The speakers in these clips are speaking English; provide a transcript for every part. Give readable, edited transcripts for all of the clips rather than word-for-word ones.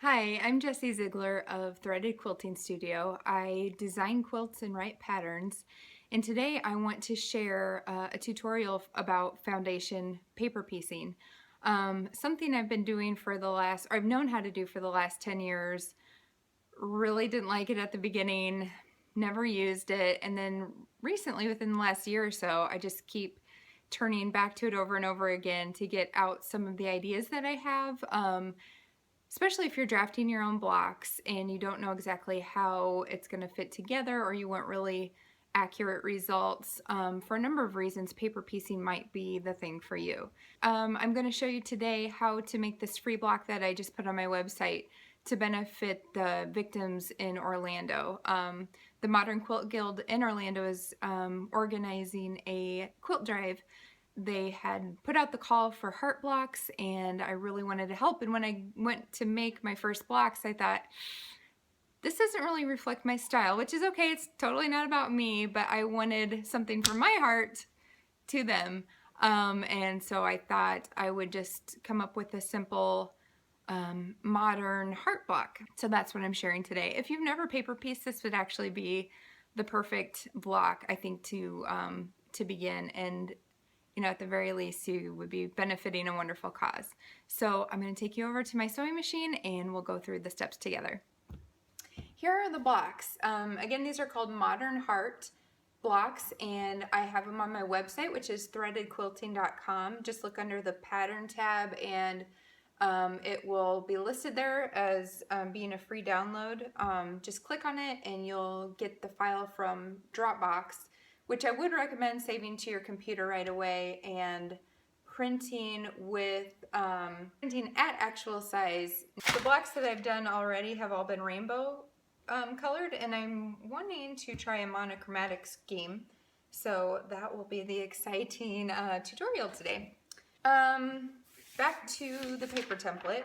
Hi, I'm Jessie Ziegler of Threaded Quilting Studio. I design quilts and write patterns, and today I want to share a tutorial about foundation paper piecing. Something I've been doing for I've known how to do for the last 10 years. Really didn't like it at the beginning, never used it, and then recently, within the last year or so, I just keep turning back to it over and over again to get out some of the ideas that I have. Especially if you're drafting your own blocks and you don't know exactly how it's going to fit together, or you want really accurate results. For a number of reasons, paper piecing might be the thing for you. I'm going to show you today how to make this free block that I just put on my website to benefit the victims in Orlando. The Modern Quilt Guild in Orlando is organizing a quilt drive. They had put out the call for heart blocks, and I really wanted to help. And when I went to make my first blocks, I thought, this doesn't really reflect my style, which is okay. It's totally not about me, but I wanted something from my heart to them. And so I thought I would just come up with a simple modern heart block. So that's what I'm sharing today. If you've never paper pieced, this would actually be the perfect block, I think, to begin. And at the very least, you would be benefiting a wonderful cause. So I'm going to take you over to my sewing machine and we'll go through the steps together. Here are the blocks. Again, these are called Modern Heart blocks, and I have them on my website, which is threadedquilting.com. Just look under the pattern tab and it will be listed there as being a free download. Just click on it and you'll get the file from Dropbox, which I would recommend saving to your computer right away and printing printing at actual size. The blocks that I've done already have all been rainbow colored, and I'm wanting to try a monochromatic scheme, so that will be the exciting tutorial today. Back to the paper template.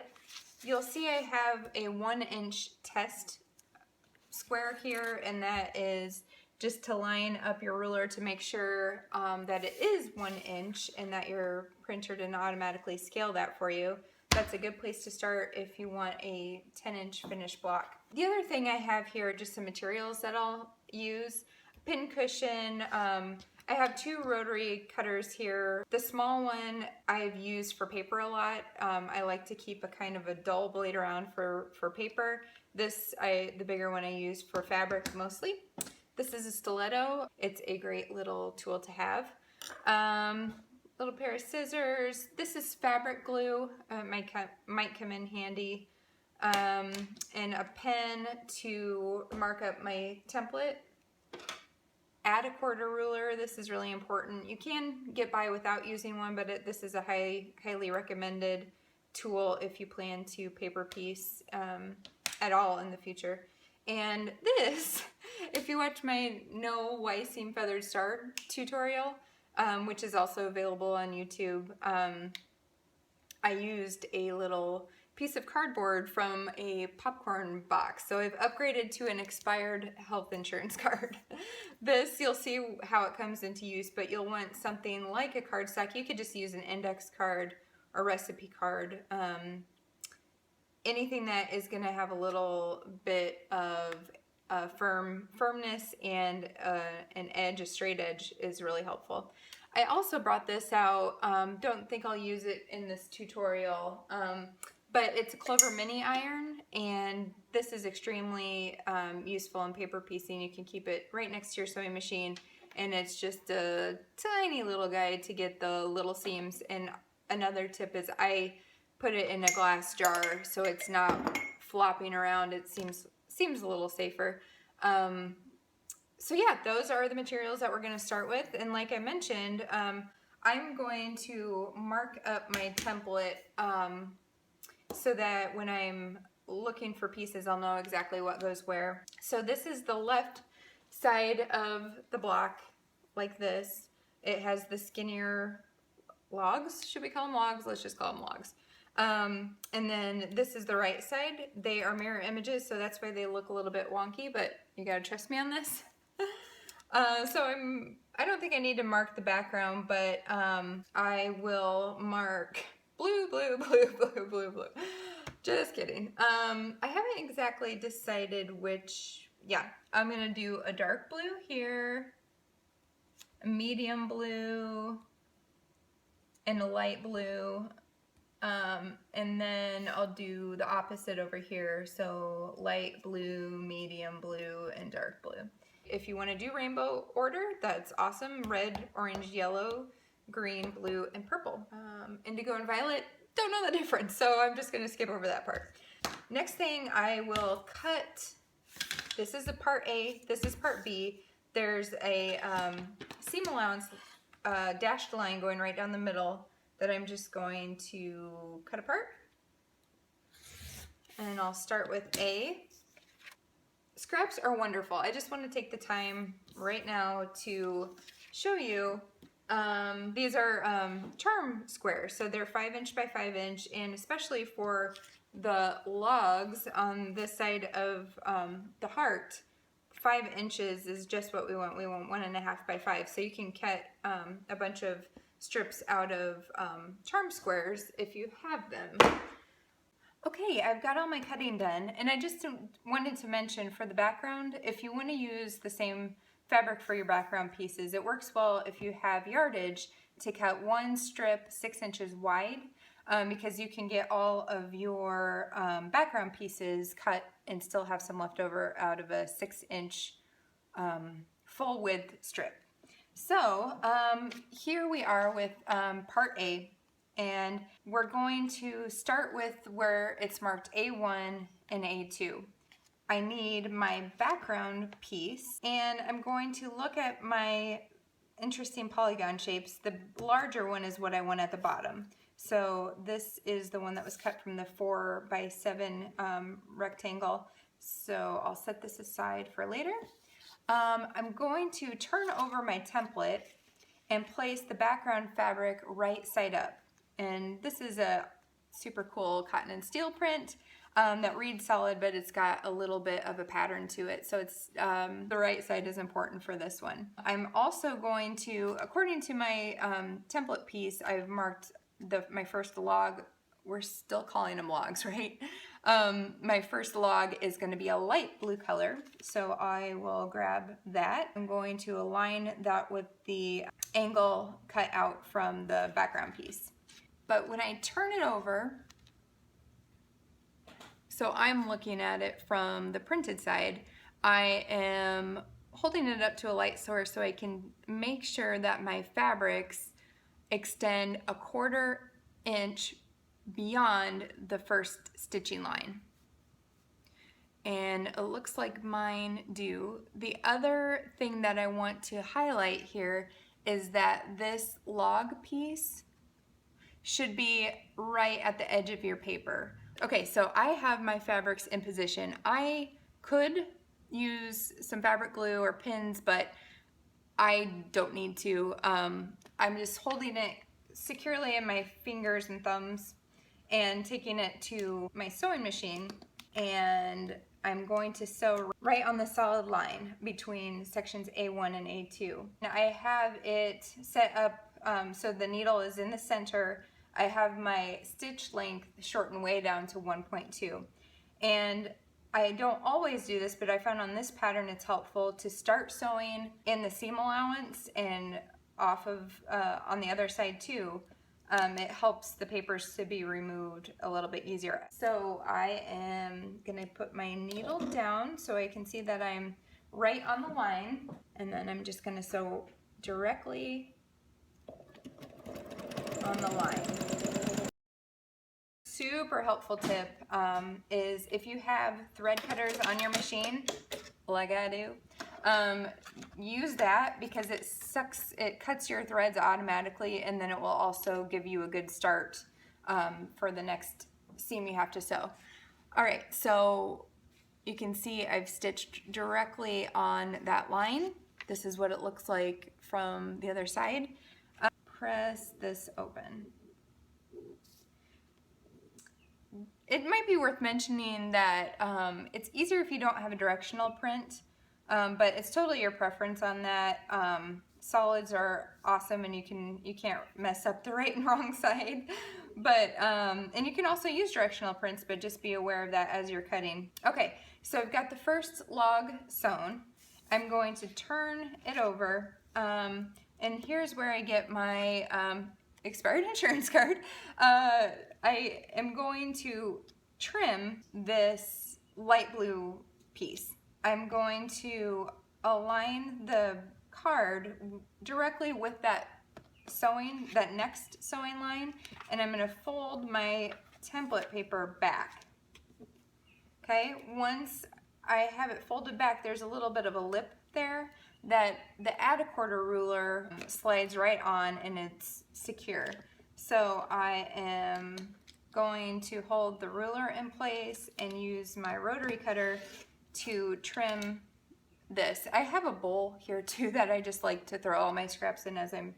You'll see I have a 1-inch test square here, and that is just to line up your ruler to make sure that it is 1 inch and that your printer didn't automatically scale that for you. That's a good place to start if you want a 10-inch finished block. The other thing I have here are just some materials that I'll use. Pin cushion. I have 2 rotary cutters here. The small one I've used for paper a lot. I like to keep a kind of a dull blade around for paper. The bigger one I use for fabric mostly. This is a stiletto. It's a great little tool to have. Little pair of scissors. This is fabric glue. Might come in handy. And a pen to mark up my template. Add a quarter ruler. This is really important. You can get by without using one, but this is a highly recommended tool if you plan to paper piece at all in the future. And this, if you watch my No Why Seam Feathered Star tutorial, which is also available on YouTube, I used a little piece of cardboard from a popcorn box. So I've upgraded to an expired health insurance card. This, you'll see how it comes into use, but you'll want something like a cardstock. You could just use an index card or recipe card. Anything that is going to have a little bit of firmness and an edge, a straight edge, is really helpful. I also brought this out. Don't think I'll use it in this tutorial, but it's a Clover mini iron, and this is extremely useful in paper piecing. You can keep it right next to your sewing machine, and it's just a tiny little guide to get the little seams. And another tip is I put it in a glass jar so it's not flopping around. It seems a little safer. So yeah, those are the materials that we're going to start with. And like I mentioned, I'm going to mark up my template so that when I'm looking for pieces, I'll know exactly what goes where. So this is the left side of the block, like this. It has the skinnier logs. Should we call them logs? Let's just call them logs. And then this is the right side. They are mirror images, so that's why they look a little bit wonky, but you gotta trust me on this. I don't think I need to mark the background, but I will mark blue, blue, blue, blue, blue, blue. Just kidding. I haven't exactly decided which, yeah, I'm gonna do a dark blue here, a medium blue, and a light blue. And then I'll do the opposite over here. So light blue, medium blue, and dark blue. If you want to do rainbow order, that's awesome. Red, orange, yellow, green, blue, and purple. Indigo and violet, don't know the difference, so I'm just going to skip over that part. Next thing I will cut, this is a part A, this is part B. There's a seam allowance dashed line going right down the middle that I'm just going to cut apart. And I'll start with A. Scraps are wonderful. I just want to take the time right now to show you. These are charm squares, so they're 5" by 5", and especially for the logs on this side of the heart, 5 inches is just what we want. We want 1.5 by 5, so you can cut a bunch of strips out of charm squares if you have them. Okay, I've got all my cutting done, and I just wanted to mention for the background, if you want to use the same fabric for your background pieces, it works well if you have yardage to cut one strip 6 inches wide, because you can get all of your background pieces cut and still have some left over out of a 6-inch full width strip. So here we are with part A, and we're going to start with where it's marked A1 and A2. I need my background piece, and I'm going to look at my interesting polygon shapes. The larger one is what I want at the bottom. So this is the one that was cut from the 4 by 7 rectangle. So I'll set this aside for later. I'm going to turn over my template and place the background fabric right side up. And this is a super cool cotton and steel print that reads solid, but it's got a little bit of a pattern to it. So it's the right side is important for this one. I'm also going to, according to my template piece, I've marked my first log. We're still calling them logs, right? My first log is going to be a light blue color, so I will grab that. I'm going to align that with the angle cut out from the background piece. But when I turn it over, so I'm looking at it from the printed side, I am holding it up to a light source so I can make sure that my fabrics extend 1/4 inch beyond the first stitching line. And it looks like mine do. The other thing that I want to highlight here is that this log piece should be right at the edge of your paper. Okay, so I have my fabrics in position. I could use some fabric glue or pins, but I don't need to. I'm just holding it securely in my fingers and thumbs and taking it to my sewing machine, and I'm going to sew right on the solid line between sections A1 and A2. Now I have it set up so the needle is in the center. I have my stitch length shortened way down to 1.2, and I don't always do this, but I found on this pattern it's helpful to start sewing in the seam allowance and off of on the other side too. It helps the papers to be removed a little bit easier. So I am gonna put my needle down so I can see that I'm right on the line, and then I'm just gonna sew directly on the line. Super helpful tip is if you have thread cutters on your machine, like I do, use that because it cuts your threads automatically, and then it will also give you a good start for the next seam you have to sew. All right, so you can see I've stitched directly on that line. This is what it looks like from the other side. Press this open. It might be worth mentioning that it's easier if you don't have a directional print, but it's totally your preference on that. Solids are awesome, and you can't mess up the right and wrong side. But, and you can also use directional prints, but just be aware of that as you're cutting. Okay, so I've got the first log sewn. I'm going to turn it over, and here's where I get my expired insurance card. I am going to trim this light blue piece. I'm going to align the card directly with that next sewing line, and I'm going to fold my template paper back. Okay, once I have it folded back, there's a little bit of a lip there that the add a quarter ruler slides right on, and it's secure. So I am going to hold the ruler in place and use my rotary cutter to trim this. I have a bowl here too that I just like to throw all my scraps in as I'm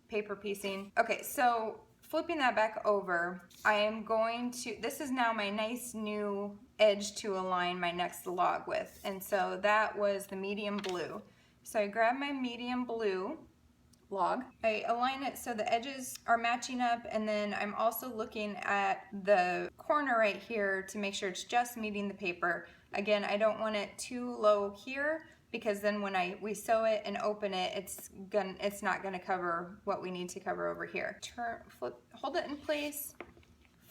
paper piecing. Okay, so flipping that back over, I am going to, this is now my nice new edge to align my next log with, and so that was the medium blue. So I grab my medium blue log, I align it so the edges are matching up, and then I'm also looking at the corner right here to make sure it's just meeting the paper. Again, I don't want it too low here, because then when we sew it and open it, it's not gonna cover what we need to cover over here. Hold it in place,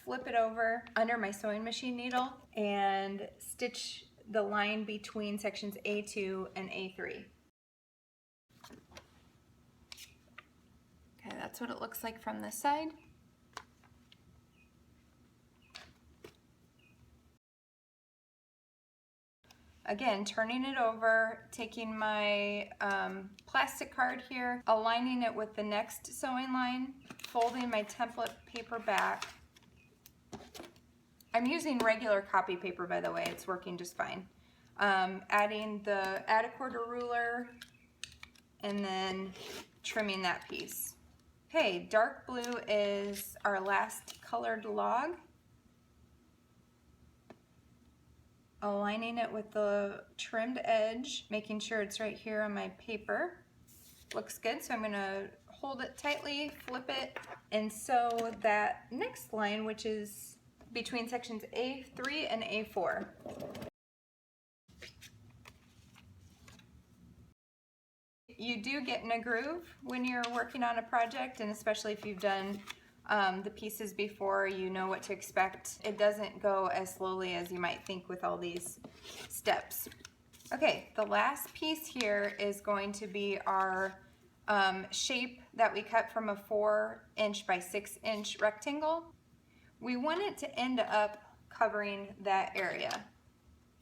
flip it over under my sewing machine needle, and stitch the line between sections A2 and A3. Okay, that's what it looks like from this side. Again, turning it over, taking my plastic card here, aligning it with the next sewing line, folding my template paper back. I'm using regular copy paper, by the way, it's working just fine. Adding the add a quarter ruler, and then trimming that piece. Okay, dark blue is our last colored log. Aligning it with the trimmed edge, making sure it's right here on my paper. Looks good, so I'm gonna hold it tightly, flip it, and sew that next line, which is between sections A3 and A4. You do get in a groove when you're working on a project, and especially if you've done the pieces before, you know what to expect. It doesn't go as slowly as you might think with all these steps. Okay, the last piece here is going to be our shape that we cut from a 4" by 6" rectangle. We want it to end up covering that area.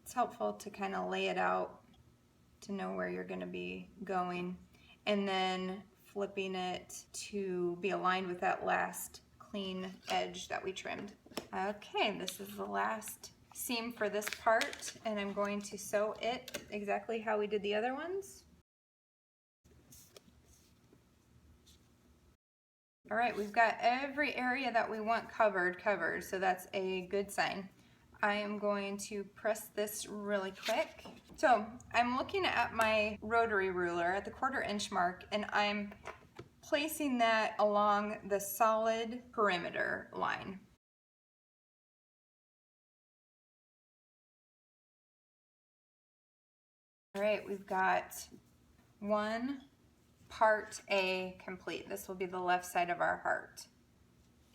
It's helpful to kind of lay it out to know where you're going to be going, and then flipping it to be aligned with that last clean edge that we trimmed. Okay, this is the last seam for this part, and I'm going to sew it exactly how we did the other ones. All right, we've got every area that we want covered, so that's a good sign. I am going to press this really quick. So I'm looking at my rotary ruler at the 1/4" mark, and I'm placing that along the solid perimeter line. All right, we've got one part A complete. This will be the left side of our heart.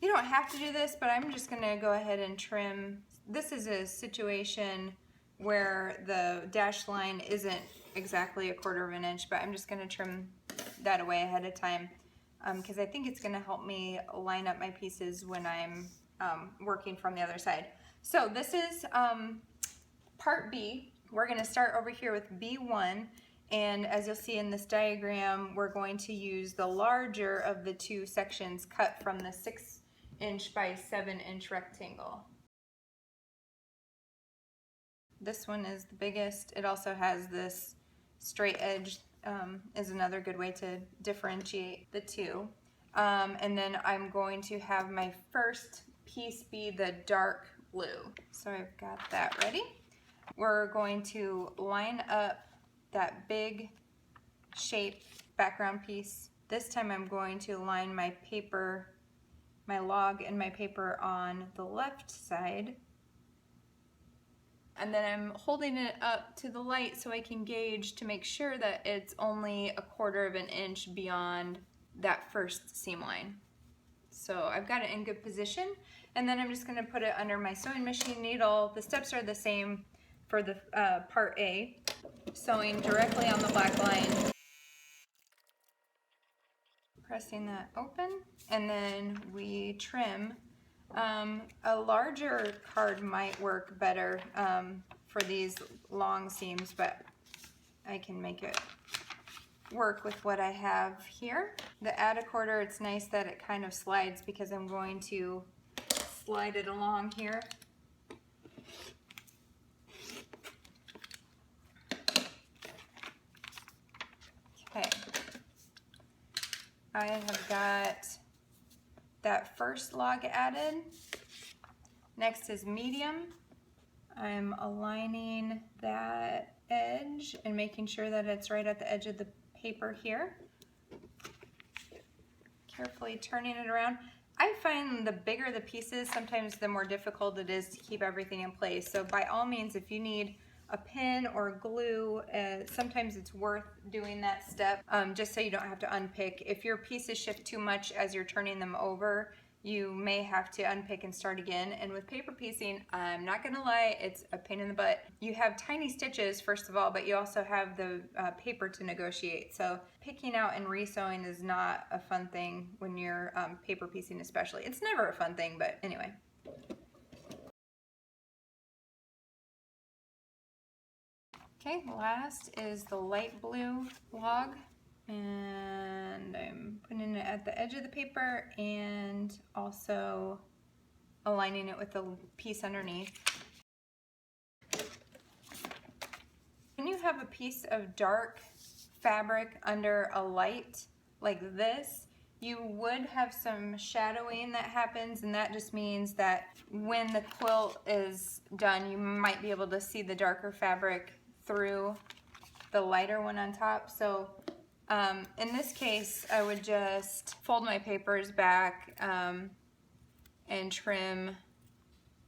You don't have to do this, but I'm just gonna go ahead and trim. This is a situation where the dashed line isn't exactly a 1/4 inch, but I'm just gonna trim that away ahead of time because I think it's gonna help me line up my pieces when I'm working from the other side. So this is part B. We're gonna start over here with B1, and as you'll see in this diagram, we're going to use the larger of the two sections cut from the 6" by 7" rectangle. This one is the biggest. It also has this straight edge, is another good way to differentiate the two. And then I'm going to have my first piece be the dark blue. So I've got that ready. We're going to line up that big shape background piece. This time I'm going to line my paper my log and my paper on the left side. And then I'm holding it up to the light so I can gauge to make sure that it's only 1/4 of an inch beyond that first seam line. So I've got it in good position, and then I'm just going to put it under my sewing machine needle. The steps are the same for the part A, sewing directly on the black line, pressing that open, and then we trim. A larger card might work better for these long seams, but I can make it work with what I have here. The add 1/4, it's nice that it kind of slides because I'm going to slide it along here. Okay, I have got that first log added. Next is medium. I'm aligning that edge and making sure that it's right at the edge of the paper here. Carefully turning it around. I find the bigger the pieces, sometimes the more difficult it is to keep everything in place. So by all means, if you need a pin or glue, sometimes it's worth doing that step just so you don't have to unpick. If your pieces shift too much as you're turning them over, you may have to unpick and start again. And with paper piecing, I'm not gonna lie, it's a pain in the butt. You have tiny stitches, first of all, but you also have the paper to negotiate. So picking out and resewing is not a fun thing when you're paper piecing especially. It's never a fun thing, but anyway. Okay, last is the light blue log, and I'm putting it at the edge of the paper and also aligning it with the piece underneath. When you have a piece of dark fabric under a light like this, you would have some shadowing that happens, and that just means that when the quilt is done, you might be able to see the darker fabric through the lighter one on top. So in this case, I would just fold my papers back and trim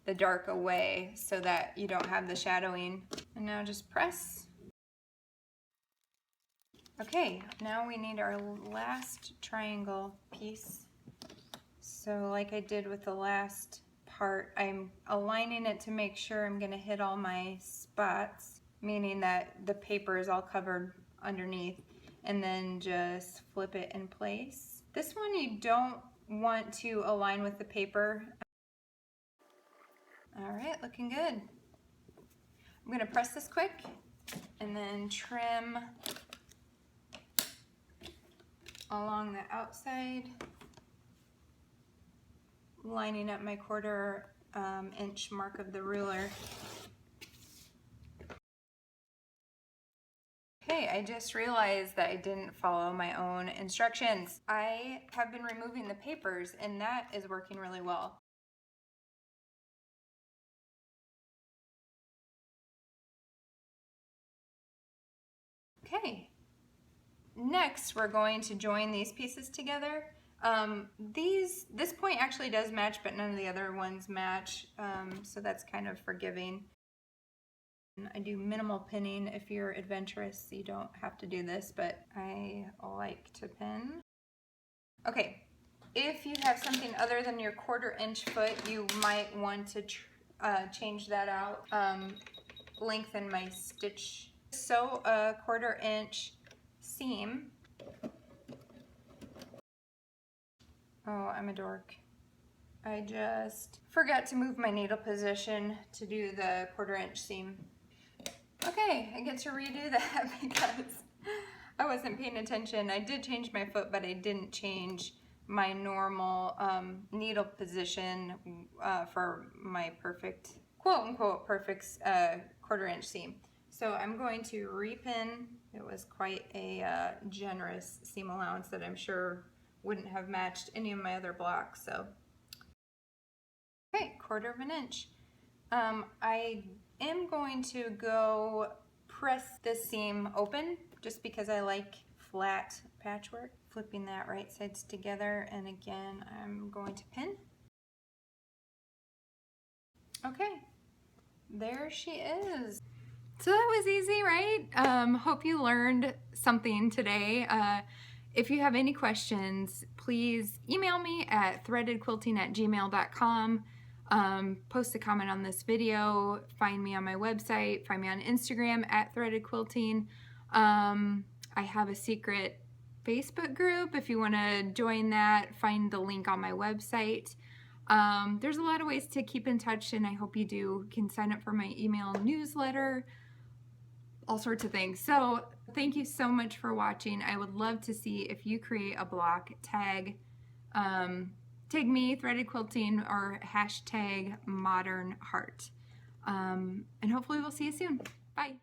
the dark away so that you don't have the shadowing. And now just press. Okay, now we need our last triangle piece. So like I did with the last part, I'm aligning it to make sure I'm gonna hit all my spots, meaning that the paper is all covered underneath, and then just flip it in place. This one you don't want to align with the paper. All right, looking good. I'm gonna press this quick and then trim along the outside, lining up my 1/4 inch mark of the ruler. Okay, I just realized that I didn't follow my own instructions. I have been removing the papers, and that is working really well. Okay, next we're going to join these pieces together. This point actually does match, but none of the other ones match, so that's kind of forgiving. I do minimal pinning. If you're adventurous, you don't have to do this, but I like to pin. Okay, if you have something other than your 1/4 inch foot, you might want to change that out. Lengthen my stitch. Sew a 1/4 inch seam. Oh, I'm a dork. I just forgot to move my needle position to do the 1/4 inch seam. Okay, I get to redo that because I wasn't paying attention. I did change my foot, but I didn't change my normal needle position for my perfect, quote unquote, perfect 1/4 inch seam. So I'm going to repin. It was quite a generous seam allowance that I'm sure wouldn't have matched any of my other blocks. So, okay, 1/4 inch. I am going to go press this seam open just because I like flat patchwork. flipping that right sides together, and again I'm going to pin. Okay, there she is. So that was easy, right? Hope you learned something today. If you have any questions, please email me at threadedquilting@gmail.com. Post a comment on this video, find me on my website, find me on Instagram at threadedquilting. I have a secret Facebook group. If you want to join that, find the link on my website. There's a lot of ways to keep in touch, and I hope you do. You can sign up for my email newsletter, all sorts of things. So thank you so much for watching. I would love to see if you create a block, tag me, Threaded Quilting, or hashtag modern heart. And hopefully we'll see you soon. Bye.